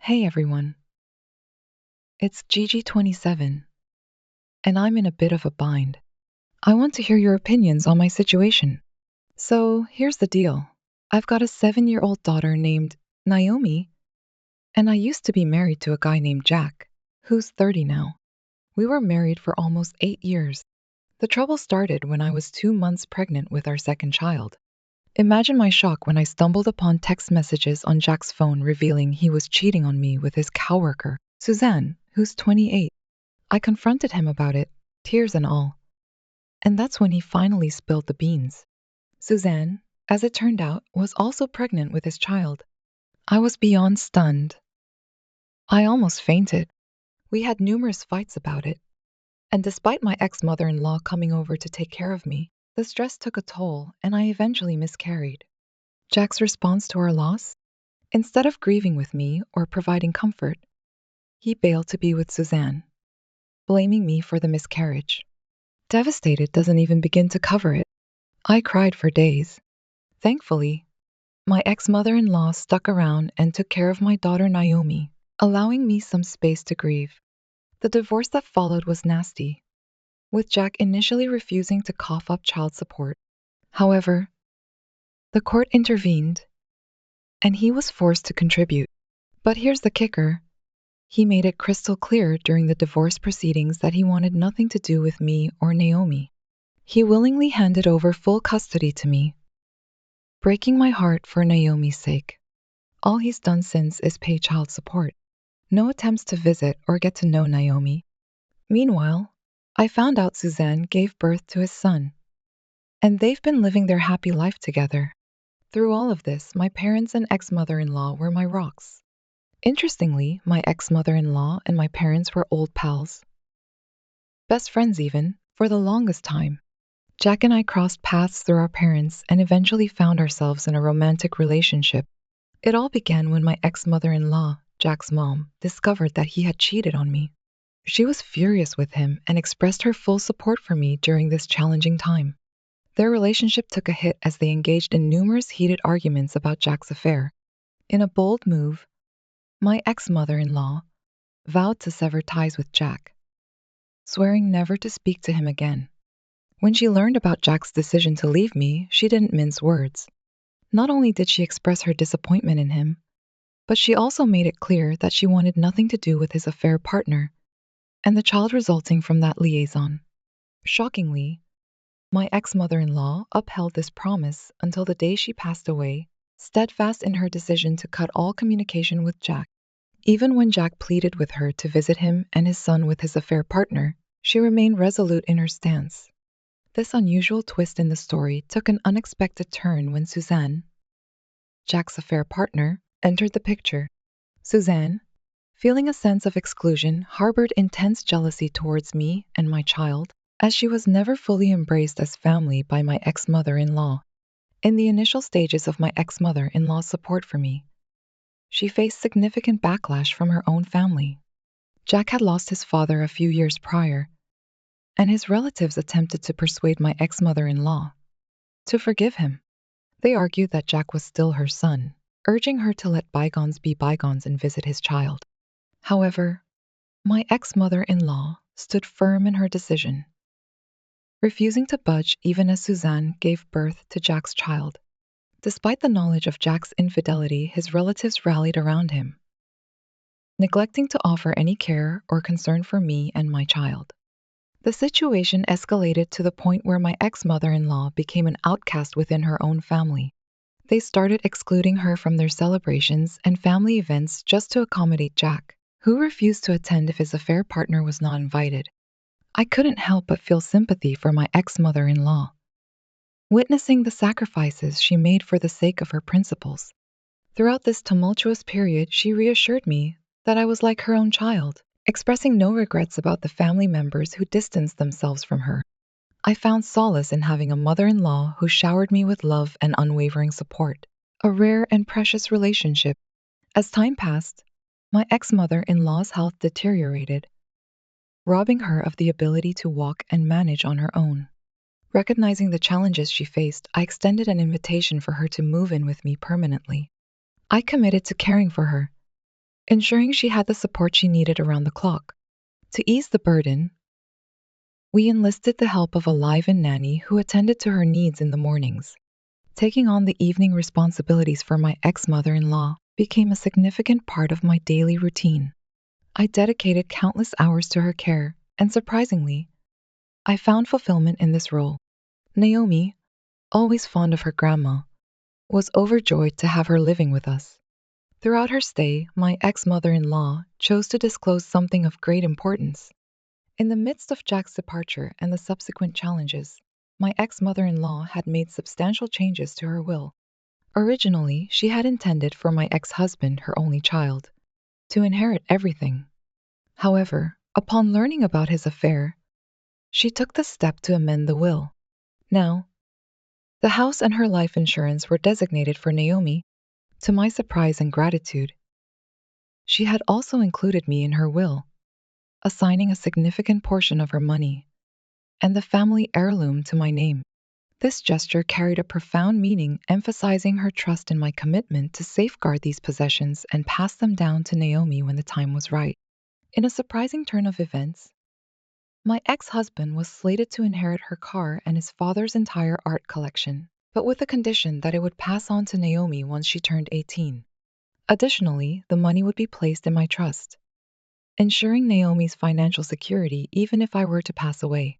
Hey everyone, it's Gigi27, and I'm in a bit of a bind. I want to hear your opinions on my situation. So here's the deal. I've got a 7-year-old daughter named Naomi, and I used to be married to a guy named Jack, who's 30 now. We were married for almost 8 years. The trouble started when I was 2 months pregnant with our second child. Imagine my shock when I stumbled upon text messages on Jack's phone revealing he was cheating on me with his coworker, Suzanne, who's 28. I confronted him about it, tears and all. And that's when he finally spilled the beans. Suzanne, as it turned out, was also pregnant with his child. I was beyond stunned. I almost fainted. We had numerous fights about it. And despite my ex-mother-in-law coming over to take care of me, the stress took a toll and I eventually miscarried. Jack's response to our loss? Instead of grieving with me or providing comfort, he bailed to be with Suzanne, blaming me for the miscarriage. Devastated doesn't even begin to cover it. I cried for days. Thankfully, my ex-mother-in-law stuck around and took care of my daughter Naomi, allowing me some space to grieve. The divorce that followed was nasty, with Jack initially refusing to cough up child support. However, the court intervened, and he was forced to contribute. But here's the kicker. He made it crystal clear during the divorce proceedings that he wanted nothing to do with me or Naomi. He willingly handed over full custody to me, breaking my heart for Naomi's sake. All he's done since is pay child support. No attempts to visit or get to know Naomi. Meanwhile, I found out Suzanne gave birth to his son, and they've been living their happy life together. Through all of this, my parents and ex-mother-in-law were my rocks. Interestingly, my ex-mother-in-law and my parents were old pals. Best friends even, for the longest time. Jack and I crossed paths through our parents and eventually found ourselves in a romantic relationship. It all began when my ex-mother-in-law, Jack's mom, discovered that he had cheated on me. She was furious with him and expressed her full support for me during this challenging time. Their relationship took a hit as they engaged in numerous heated arguments about Jack's affair. In a bold move, my ex-mother-in-law vowed to sever ties with Jack, swearing never to speak to him again. When she learned about Jack's decision to leave me, she didn't mince words. Not only did she express her disappointment in him, but she also made it clear that she wanted nothing to do with his affair partner and the child resulting from that liaison. Shockingly, my ex-mother-in-law upheld this promise until the day she passed away, steadfast in her decision to cut all communication with Jack. Even when Jack pleaded with her to visit him and his son with his affair partner, she remained resolute in her stance. This unusual twist in the story took an unexpected turn when Suzanne, Jack's affair partner, entered the picture. Suzanne, feeling a sense of exclusion, harbored intense jealousy towards me and my child, as she was never fully embraced as family by my ex-mother-in-law. In the initial stages of my ex-mother-in-law's support for me, she faced significant backlash from her own family. Jack had lost his father a few years prior, and his relatives attempted to persuade my ex-mother-in-law to forgive him. They argued that Jack was still her son, urging her to let bygones be bygones and visit his child. However, my ex-mother-in-law stood firm in her decision, refusing to budge even as Suzanne gave birth to Jack's child. Despite the knowledge of Jack's infidelity, his relatives rallied around him, neglecting to offer any care or concern for me and my child. The situation escalated to the point where my ex-mother-in-law became an outcast within her own family. They started excluding her from their celebrations and family events just to accommodate Jack, who refused to attend if his affair partner was not invited. I couldn't help but feel sympathy for my ex-mother-in-law, witnessing the sacrifices she made for the sake of her principles. Throughout this tumultuous period, she reassured me that I was like her own child, expressing no regrets about the family members who distanced themselves from her. I found solace in having a mother-in-law who showered me with love and unwavering support, a rare and precious relationship. As time passed, my ex-mother-in-law's health deteriorated, robbing her of the ability to walk and manage on her own. Recognizing the challenges she faced, I extended an invitation for her to move in with me permanently. I committed to caring for her, ensuring she had the support she needed around the clock. To ease the burden, we enlisted the help of a live-in nanny who attended to her needs in the mornings. Taking on the evening responsibilities for my ex-mother-in-law became a significant part of my daily routine. I dedicated countless hours to her care, and surprisingly, I found fulfillment in this role. Naomi, always fond of her grandma, was overjoyed to have her living with us. Throughout her stay, my ex-mother-in-law chose to disclose something of great importance. In the midst of Jack's departure and the subsequent challenges, my ex-mother-in-law had made substantial changes to her will. Originally, she had intended for my ex-husband, her only child, to inherit everything. However, upon learning about his affair, she took the step to amend the will. Now, the house and her life insurance were designated for Naomi. To my surprise and gratitude, she had also included me in her will, assigning a significant portion of her money and the family heirloom to my name. This gesture carried a profound meaning, emphasizing her trust in my commitment to safeguard these possessions and pass them down to Naomi when the time was right. In a surprising turn of events, my ex-husband was slated to inherit her car and his father's entire art collection, but with the condition that it would pass on to Naomi once she turned 18. Additionally, the money would be placed in my trust, ensuring Naomi's financial security even if I were to pass away.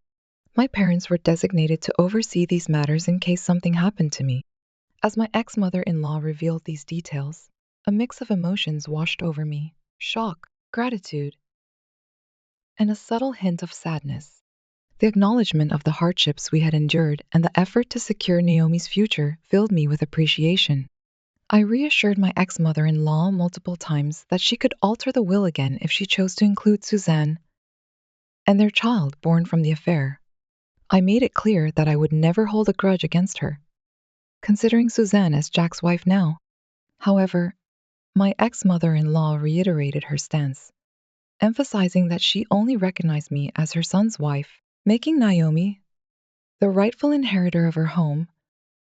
My parents were designated to oversee these matters in case something happened to me. As my ex-mother-in-law revealed these details, a mix of emotions washed over me: shock, gratitude, and a subtle hint of sadness. The acknowledgement of the hardships we had endured and the effort to secure Naomi's future filled me with appreciation. I reassured my ex-mother-in-law multiple times that she could alter the will again if she chose to include Suzanne and their child born from the affair. I made it clear that I would never hold a grudge against her, considering Suzanne as Jack's wife now. However, my ex-mother-in-law reiterated her stance, emphasizing that she only recognized me as her son's wife, making Naomi the rightful inheritor of her home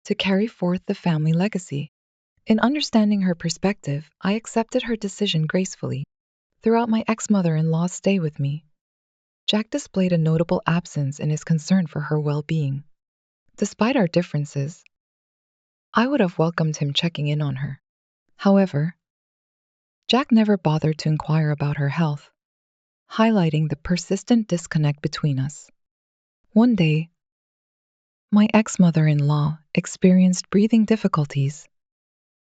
to carry forth the family legacy. In understanding her perspective, I accepted her decision gracefully. Throughout my ex-mother-in-law's stay with me, Jack displayed a notable absence in his concern for her well-being. Despite our differences, I would have welcomed him checking in on her. However, Jack never bothered to inquire about her health, highlighting the persistent disconnect between us. One day, my ex-mother-in-law experienced breathing difficulties,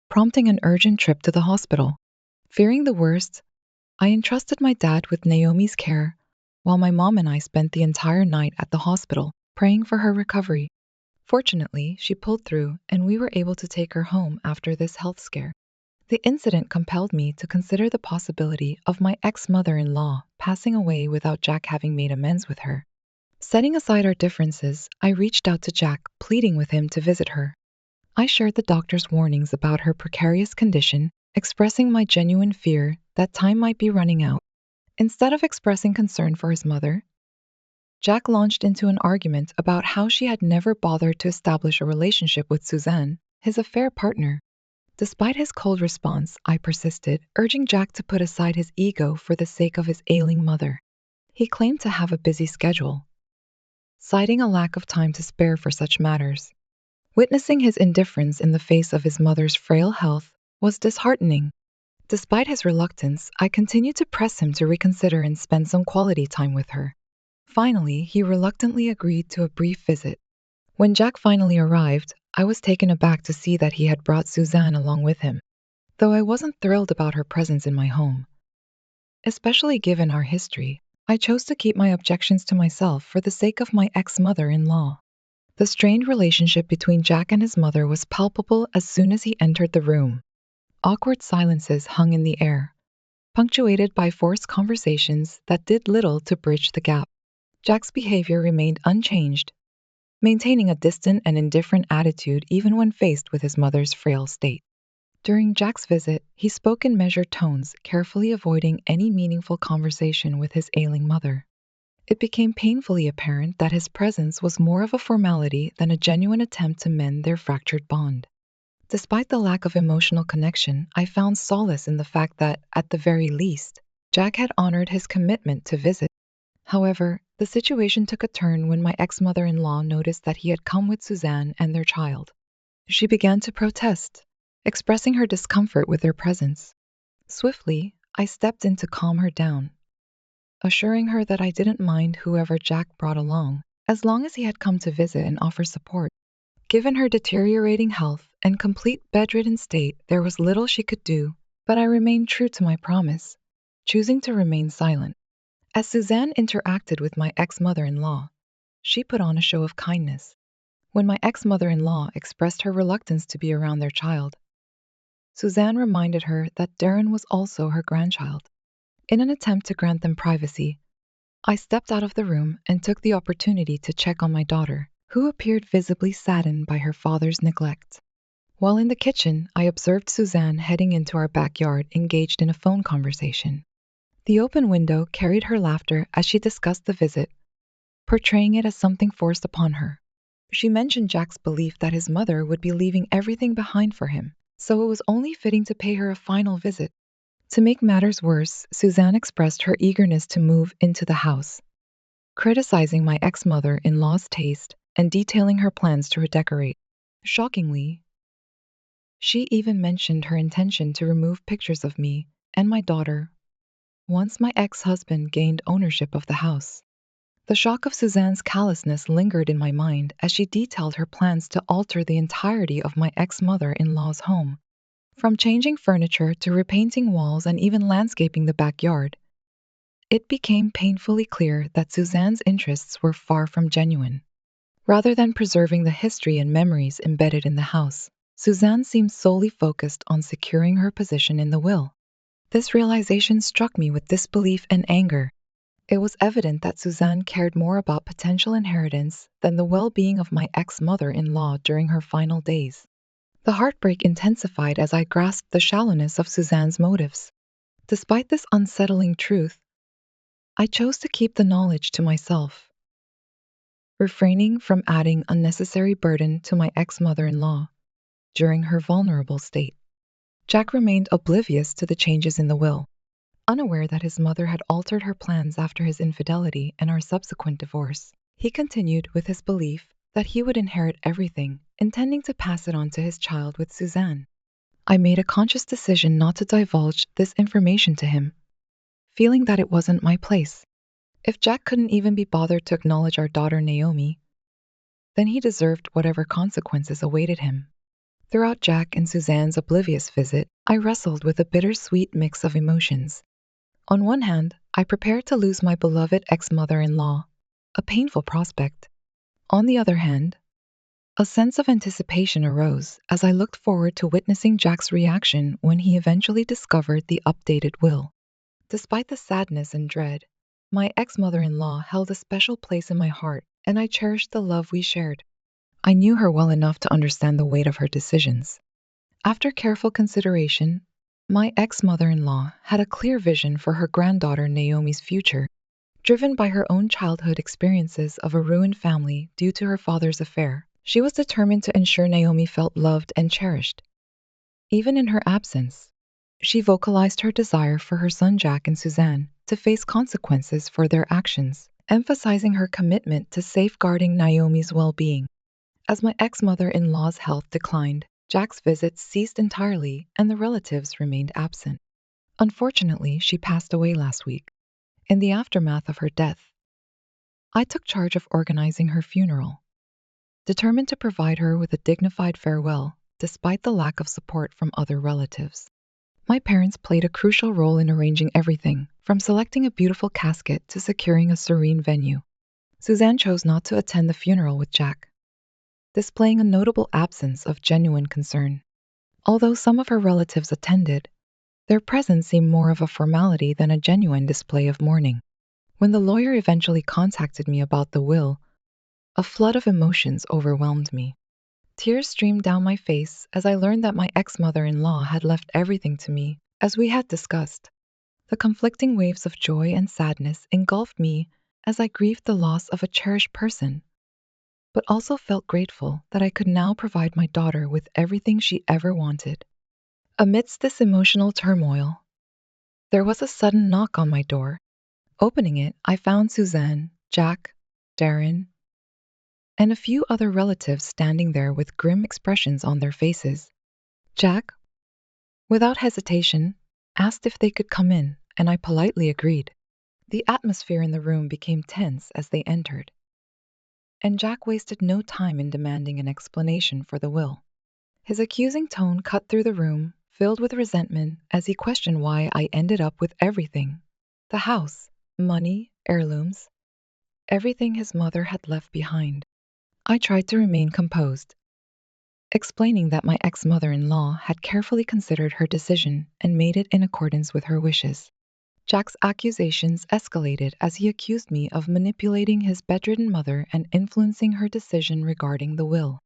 prompting an urgent trip to the hospital. Fearing the worst, I entrusted my dad with Naomi's care, while my mom and I spent the entire night at the hospital, praying for her recovery. Fortunately, she pulled through, and we were able to take her home after this health scare. The incident compelled me to consider the possibility of my ex-mother-in-law passing away without Jack having made amends with her. Setting aside our differences, I reached out to Jack, pleading with him to visit her. I shared the doctor's warnings about her precarious condition, expressing my genuine fear that time might be running out. Instead of expressing concern for his mother, Jack launched into an argument about how she had never bothered to establish a relationship with Suzanne, his affair partner. Despite his cold response, I persisted, urging Jack to put aside his ego for the sake of his ailing mother. He claimed to have a busy schedule, citing a lack of time to spare for such matters. Witnessing his indifference in the face of his mother's frail health was disheartening. Despite his reluctance, I continued to press him to reconsider and spend some quality time with her. Finally, he reluctantly agreed to a brief visit. When Jack finally arrived, I was taken aback to see that he had brought Suzanne along with him. Though I wasn't thrilled about her presence in my home, especially given our history, I chose to keep my objections to myself for the sake of my ex-mother-in-law. The strained relationship between Jack and his mother was palpable as soon as he entered the room. Awkward silences hung in the air, punctuated by forced conversations that did little to bridge the gap. Jack's behavior remained unchanged, maintaining a distant and indifferent attitude even when faced with his mother's frail state. During Jack's visit, he spoke in measured tones, carefully avoiding any meaningful conversation with his ailing mother. It became painfully apparent that his presence was more of a formality than a genuine attempt to mend their fractured bond. Despite the lack of emotional connection, I found solace in the fact that, at the very least, Jack had honored his commitment to visit. However, the situation took a turn when my ex mother in law noticed that he had come with Suzanne and their child. She began to protest, expressing her discomfort with their presence. Swiftly, I stepped in to calm her down, assuring her that I didn't mind whoever Jack brought along, as long as he had come to visit and offer support. Given her deteriorating health and complete bedridden state, there was little she could do, but I remained true to my promise, choosing to remain silent. As Suzanne interacted with my ex mother in law, she put on a show of kindness. When my ex mother in law expressed her reluctance to be around their child, Suzanne reminded her that Darren was also her grandchild. In an attempt to grant them privacy, I stepped out of the room and took the opportunity to check on my daughter, who appeared visibly saddened by her father's neglect. While in the kitchen, I observed Suzanne heading into our backyard engaged in a phone conversation. The open window carried her laughter as she discussed the visit, portraying it as something forced upon her. She mentioned Jack's belief that his mother would be leaving everything behind for him, so it was only fitting to pay her a final visit. To make matters worse, Suzanne expressed her eagerness to move into the house, criticizing my ex mother in law's taste and detailing her plans to redecorate. Shockingly, she even mentioned her intention to remove pictures of me and my daughter once my ex husband gained ownership of the house. The shock of Suzanne's callousness lingered in my mind as she detailed her plans to alter the entirety of my ex mother in law's home. From changing furniture to repainting walls and even landscaping the backyard, it became painfully clear that Suzanne's interests were far from genuine. Rather than preserving the history and memories embedded in the house, Suzanne seemed solely focused on securing her position in the will. This realization struck me with disbelief and anger. It was evident that Suzanne cared more about potential inheritance than the well-being of my ex-mother-in-law during her final days. The heartbreak intensified as I grasped the shallowness of Suzanne's motives. Despite this unsettling truth, I chose to keep the knowledge to myself, refraining from adding unnecessary burden to my ex-mother-in-law during her vulnerable state. Jack remained oblivious to the changes in the will, unaware that his mother had altered her plans after his infidelity and our subsequent divorce. He continued with his belief that he would inherit everything, intending to pass it on to his child with Suzanne. I made a conscious decision not to divulge this information to him, feeling that it wasn't my place. If Jack couldn't even be bothered to acknowledge our daughter Naomi, then he deserved whatever consequences awaited him. Throughout Jack and Suzanne's oblivious visit, I wrestled with a bittersweet mix of emotions. On one hand, I prepared to lose my beloved ex-mother-in-law, a painful prospect. On the other hand, a sense of anticipation arose as I looked forward to witnessing Jack's reaction when he eventually discovered the updated will. Despite the sadness and dread, my ex-mother-in-law held a special place in my heart, and I cherished the love we shared. I knew her well enough to understand the weight of her decisions. After careful consideration, my ex-mother-in-law had a clear vision for her granddaughter Naomi's future. Driven by her own childhood experiences of a ruined family due to her father's affair, she was determined to ensure Naomi felt loved and cherished. Even in her absence, she vocalized her desire for her son Jack and Suzanne to face consequences for their actions, emphasizing her commitment to safeguarding Naomi's well-being. As my ex-mother-in-law's health declined, Jack's visits ceased entirely and the relatives remained absent. Unfortunately, she passed away last week. In the aftermath of her death, I took charge of organizing her funeral, determined to provide her with a dignified farewell despite the lack of support from other relatives. My parents played a crucial role in arranging everything, from selecting a beautiful casket to securing a serene venue. Suzanne chose not to attend the funeral with Jack, displaying a notable absence of genuine concern. Although some of her relatives attended, their presence seemed more of a formality than a genuine display of mourning. When the lawyer eventually contacted me about the will, a flood of emotions overwhelmed me. Tears streamed down my face as I learned that my ex-mother-in-law had left everything to me, as we had discussed. The conflicting waves of joy and sadness engulfed me as I grieved the loss of a cherished person. but also felt grateful that I could now provide my daughter with everything she ever wanted. Amidst this emotional turmoil, there was a sudden knock on my door. Opening it, I found Suzanne, Jack, Darren, and a few other relatives standing there with grim expressions on their faces. Jack, without hesitation, asked if they could come in, and I politely agreed. The atmosphere in the room became tense as they entered, and Jack wasted no time in demanding an explanation for the will. His accusing tone cut through the room, filled with resentment as he questioned why I ended up with everything: the house, money, heirlooms, everything his mother had left behind. I tried to remain composed, explaining that my ex-mother-in-law had carefully considered her decision and made it in accordance with her wishes. Jack's accusations escalated as he accused me of manipulating his bedridden mother and influencing her decision regarding the will.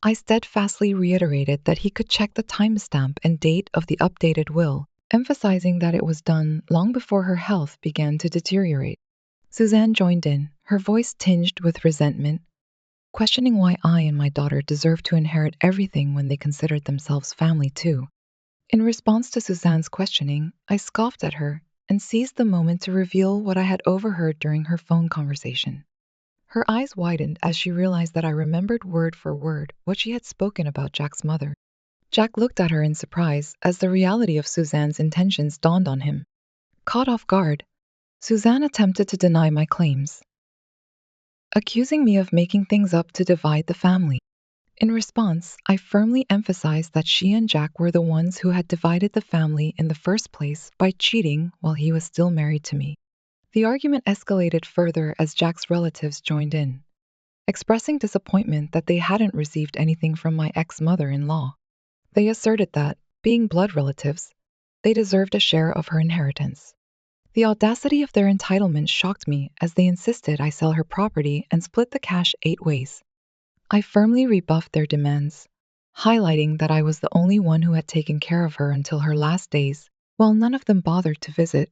I steadfastly reiterated that he could check the timestamp and date of the updated will, emphasizing that it was done long before her health began to deteriorate. Suzanne joined in, her voice tinged with resentment, questioning why I and my daughter deserved to inherit everything when they considered themselves family too. In response to Suzanne's questioning, I scoffed at her and seized the moment to reveal what I had overheard during her phone conversation. Her eyes widened as she realized that I remembered word for word what she had spoken about Jack's mother. Jack looked at her in surprise as the reality of Suzanne's intentions dawned on him. Caught off guard, Suzanne attempted to deny my claims, accusing me of making things up to divide the family. In response, I firmly emphasized that she and Jack were the ones who had divided the family in the first place by cheating while he was still married to me. The argument escalated further as Jack's relatives joined in, expressing disappointment that they hadn't received anything from my ex-mother-in-law. They asserted that, being blood relatives, they deserved a share of her inheritance. The audacity of their entitlement shocked me as they insisted I sell her property and split the cash 8 ways. I firmly rebuffed their demands, highlighting that I was the only one who had taken care of her until her last days, while none of them bothered to visit.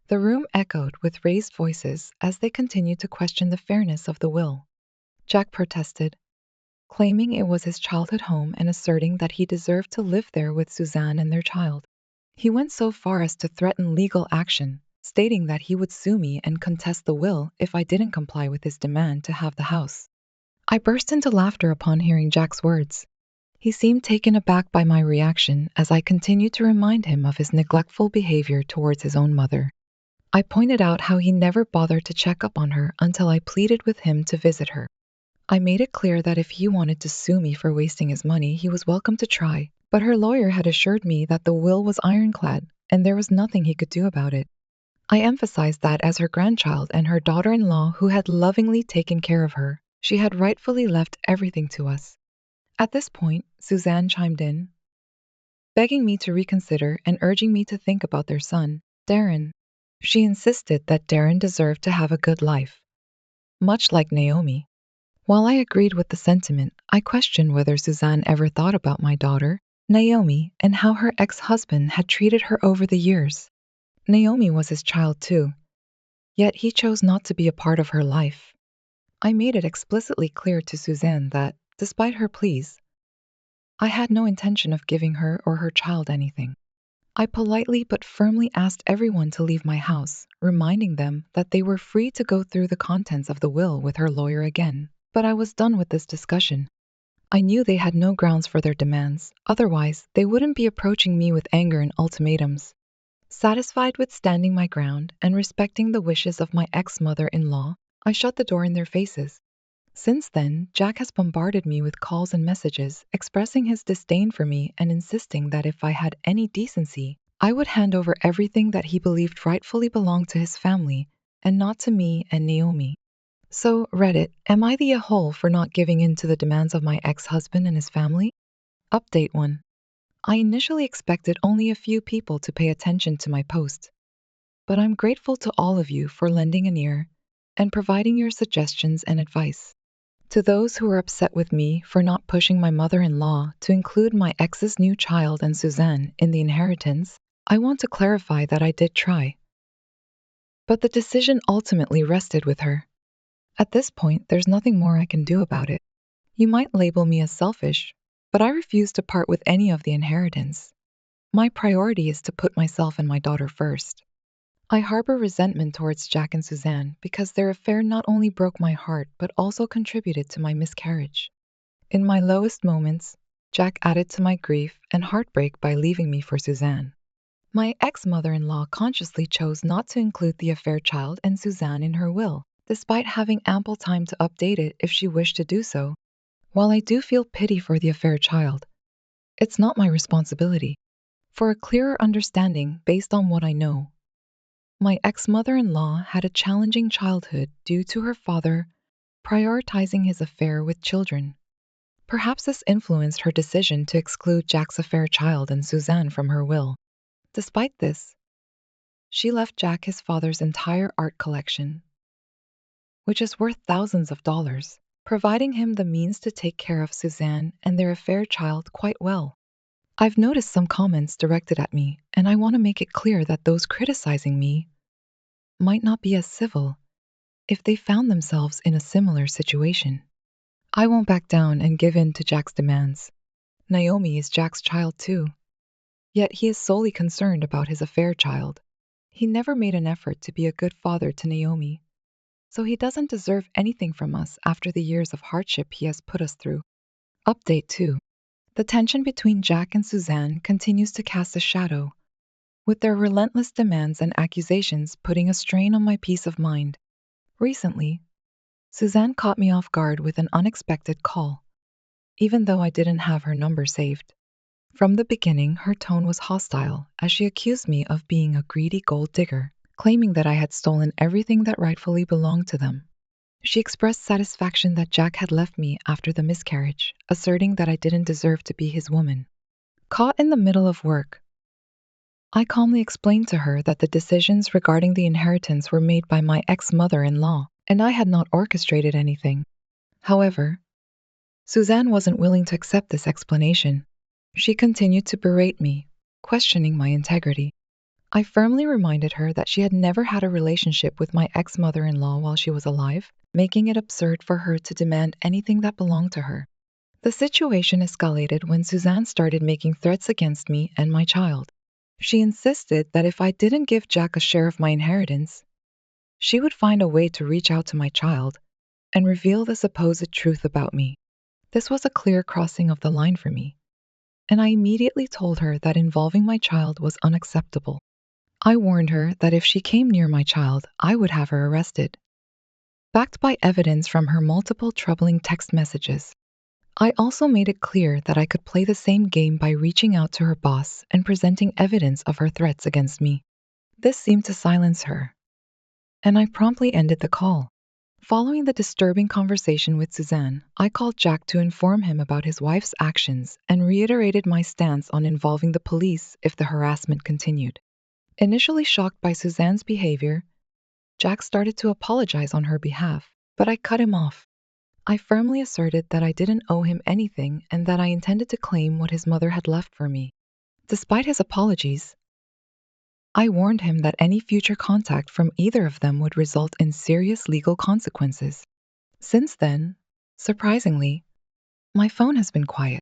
The room echoed with raised voices as they continued to question the fairness of the will. Jack protested, claiming it was his childhood home and asserting that he deserved to live there with Suzanne and their child. He went so far as to threaten legal action, stating that he would sue me and contest the will if I didn't comply with his demand to have the house. I burst into laughter upon hearing Jack's words. He seemed taken aback by my reaction as I continued to remind him of his neglectful behavior towards his own mother. I pointed out how he never bothered to check up on her until I pleaded with him to visit her. I made it clear that if he wanted to sue me for wasting his money, he was welcome to try, but her lawyer had assured me that the will was ironclad and there was nothing he could do about it. I emphasized that as her grandchild and her daughter-in-law who had lovingly taken care of her, she had rightfully left everything to us. At this point, Suzanne chimed in, begging me to reconsider and urging me to think about their son, Darren. She insisted that Darren deserved to have a good life, much like Naomi. While I agreed with the sentiment, I questioned whether Suzanne ever thought about my daughter, Naomi, and how her ex-husband had treated her over the years. Naomi was his child too, yet he chose not to be a part of her life. I made it explicitly clear to Suzanne that, despite her pleas, I had no intention of giving her or her child anything. I politely but firmly asked everyone to leave my house, reminding them that they were free to go through the contents of the will with her lawyer again. But I was done with this discussion. I knew they had no grounds for their demands, otherwise they wouldn't be approaching me with anger and ultimatums. Satisfied with standing my ground and respecting the wishes of my ex-mother-in-law, I shut the door in their faces. Since then, Jack has bombarded me with calls and messages, expressing his disdain for me and insisting that if I had any decency, I would hand over everything that he believed rightfully belonged to his family, and not to me and Naomi. So, Reddit, am I the a-hole for not giving in to the demands of my ex-husband and his family? Update 1. I initially expected only a few people to pay attention to my post, but I'm grateful to all of you for lending an ear and providing your suggestions and advice. To those who are upset with me for not pushing my mother-in-law to include my ex's new child and Suzanne in the inheritance, I want to clarify that I did try. But the decision ultimately rested with her. At this point, there's nothing more I can do about it. You might label me as selfish, but I refuse to part with any of the inheritance. My priority is to put myself and my daughter first. I harbor resentment towards Jack and Suzanne because their affair not only broke my heart but also contributed to my miscarriage. In my lowest moments, Jack added to my grief and heartbreak by leaving me for Suzanne. My ex-mother-in-law consciously chose not to include the affair child and Suzanne in her will, despite having ample time to update it if she wished to do so. While I do feel pity for the affair child, it's not my responsibility. For a clearer understanding based on what I know, my ex-mother-in-law had a challenging childhood due to her father prioritizing his affair with children. Perhaps this influenced her decision to exclude Jack's affair child and Suzanne from her will. Despite this, she left Jack his father's entire art collection, which is worth thousands of dollars, providing him the means to take care of Suzanne and their affair child quite well. I've noticed some comments directed at me, and I want to make it clear that those criticizing me might not be as civil if they found themselves in a similar situation. I won't back down and give in to Jack's demands. Naomi is Jack's child too, yet he is solely concerned about his affair child. He never made an effort to be a good father to Naomi, so he doesn't deserve anything from us after the years of hardship he has put us through. Update 2. The tension between Jack and Suzanne continues to cast a shadow, with their relentless demands and accusations putting a strain on my peace of mind. Recently, Suzanne caught me off guard with an unexpected call, even though I didn't have her number saved. From the beginning, her tone was hostile as she accused me of being a greedy gold digger, claiming that I had stolen everything that rightfully belonged to them. She expressed satisfaction that Jack had left me after the miscarriage, asserting that I didn't deserve to be his woman. Caught in the middle of work, I calmly explained to her that the decisions regarding the inheritance were made by my ex-mother-in-law, and I had not orchestrated anything. However, Suzanne wasn't willing to accept this explanation. She continued to berate me, questioning my integrity. I firmly reminded her that she had never had a relationship with my ex-mother-in-law while she was alive, making it absurd for her to demand anything that belonged to her. The situation escalated when Suzanne started making threats against me and my child. She insisted that if I didn't give Jack a share of my inheritance, she would find a way to reach out to my child and reveal the supposed truth about me. This was a clear crossing of the line for me, and I immediately told her that involving my child was unacceptable. I warned her that if she came near my child, I would have her arrested. Backed by evidence from her multiple troubling text messages, I also made it clear that I could play the same game by reaching out to her boss and presenting evidence of her threats against me. This seemed to silence her, and I promptly ended the call. Following the disturbing conversation with Suzanne, I called Jack to inform him about his wife's actions and reiterated my stance on involving the police if the harassment continued. Initially shocked by Suzanne's behavior, Jack started to apologize on her behalf, but I cut him off. I firmly asserted that I didn't owe him anything and that I intended to claim what his mother had left for me. Despite his apologies, I warned him that any future contact from either of them would result in serious legal consequences. Since then, surprisingly, my phone has been quiet.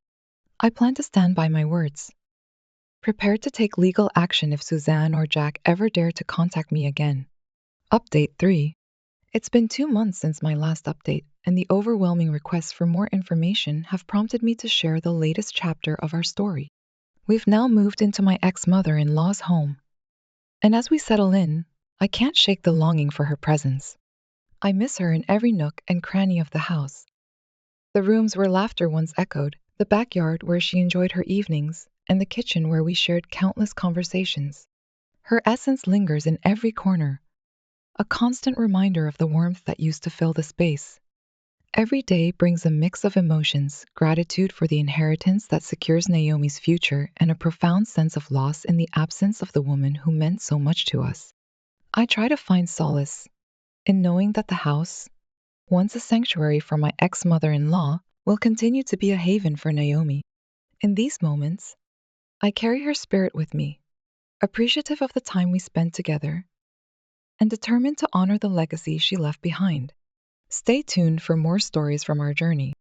I plan to stand by my words, prepared to take legal action if Suzanne or Jack ever dare to contact me again. Update 3. It's been 2 months since my last update, and the overwhelming requests for more information have prompted me to share the latest chapter of our story. We've now moved into my ex-mother-in-law's home, and as we settle in, I can't shake the longing for her presence. I miss her in every nook and cranny of the house. The rooms where laughter once echoed, the backyard where she enjoyed her evenings, and the kitchen where we shared countless conversations. Her essence lingers in every corner, a constant reminder of the warmth that used to fill the space. Every day brings a mix of emotions, gratitude for the inheritance that secures Naomi's future, and a profound sense of loss in the absence of the woman who meant so much to us. I try to find solace in knowing that the house, once a sanctuary for my ex-mother-in-law, will continue to be a haven for Naomi. In these moments, I carry her spirit with me, appreciative of the time we spent together and determined to honor the legacy she left behind. Stay tuned for more stories from our journey.